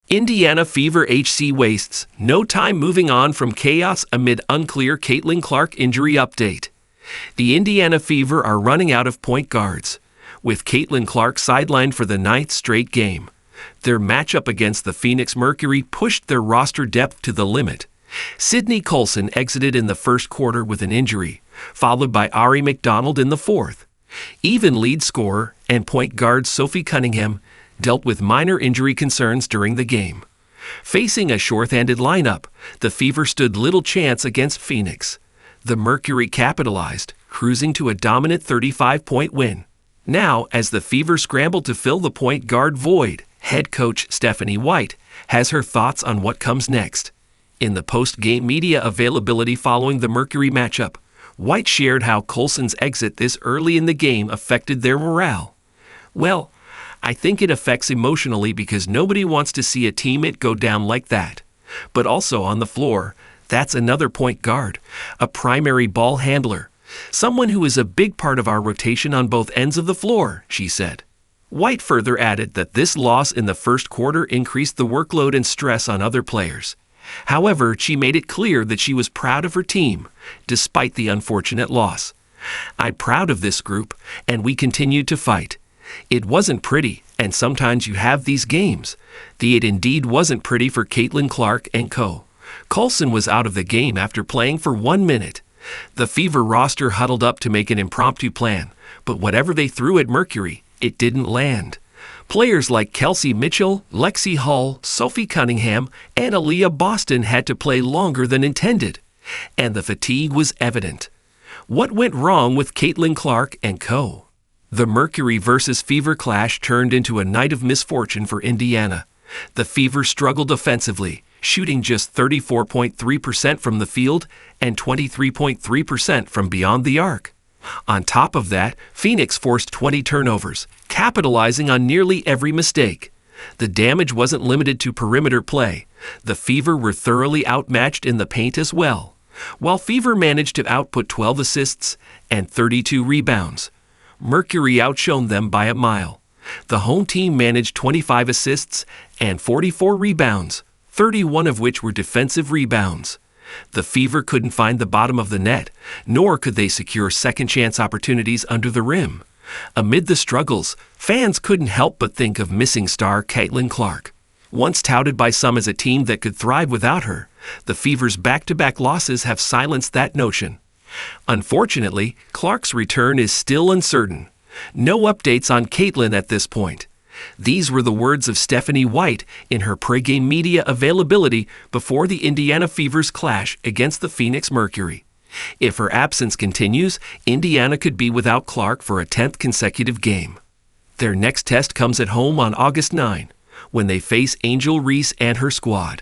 Indiana Fever HC wastes no time moving on from chaos amid unclear Caitlin Clark injury update. The Indiana Fever are running out of point guards, with Caitlin Clark sidelined for the 9th straight game. Their matchup against the Phoenix Mercury pushed their roster depth to the limit. Sydney Colson exited in the first quarter with an injury, followed by Aari McDonald in the fourth. Even lead scorer and point guard Sophie Cunningham dealt with minor injury concerns during the game. Facing a shorthanded lineup, the Fever stood little chance against Phoenix. The Mercury capitalized, cruising to a dominant 35-point win. Now, as the Fever scramble to fill the point guard void, head coach Stephanie White has her thoughts on what comes next. In the post-game media availability following the Mercury matchup, White shared how Colson's exit this early in the game affected their morale. "Well, I think it affects emotionally because nobody wants to see a teammate go down like that. But also on the floor, that's another point guard, a primary ball handler, someone who is a big part of our rotation on both ends of the floor," she said. White further added that this loss in the first quarter increased the workload and stress on other players. However, she made it clear that she was proud of her team, despite the unfortunate loss. "I'm proud of this group, and we continued to fight. It wasn't pretty, and sometimes you have these games." It indeed wasn't pretty for Caitlin Clark and co. Colson was out of the game after playing for 1 minute. The Fever roster huddled up to make an impromptu plan, but whatever they threw at Mercury, it didn't land. Players like Kelsey Mitchell, Lexi Hull, Sophie Cunningham, and Aaliyah Boston had to play longer than intended, and the fatigue was evident. What went wrong with Caitlin Clark and co? The Mercury versus Fever clash turned into a night of misfortune for Indiana. The Fever struggled offensively, shooting just 34.3% from the field and 23.3% from beyond the arc. On top of that, Phoenix forced 20 turnovers, capitalizing on nearly every mistake. The damage wasn't limited to perimeter play. The Fever were thoroughly outmatched in the paint as well, while Fever managed to output 12 assists and 32 rebounds. Mercury outshone them by a mile. The home team managed 25 assists and 44 rebounds, 31 of which were defensive rebounds. The Fever couldn't find the bottom of the net, nor could they secure second-chance opportunities under the rim. Amid the struggles, fans couldn't help but think of missing star Caitlin Clark. Once touted by some as a team that could thrive without her, the Fever's back-to-back losses have silenced that notion. Unfortunately, Clark's return is still uncertain. No updates on Caitlin at this point. These were the words of Stephanie White in her pregame media availability before the Indiana Fever's clash against the Phoenix Mercury. If her absence continues, Indiana could be without Clark for a 10th consecutive game. Their next test comes at home on August 9, when they face Angel Reese and her squad.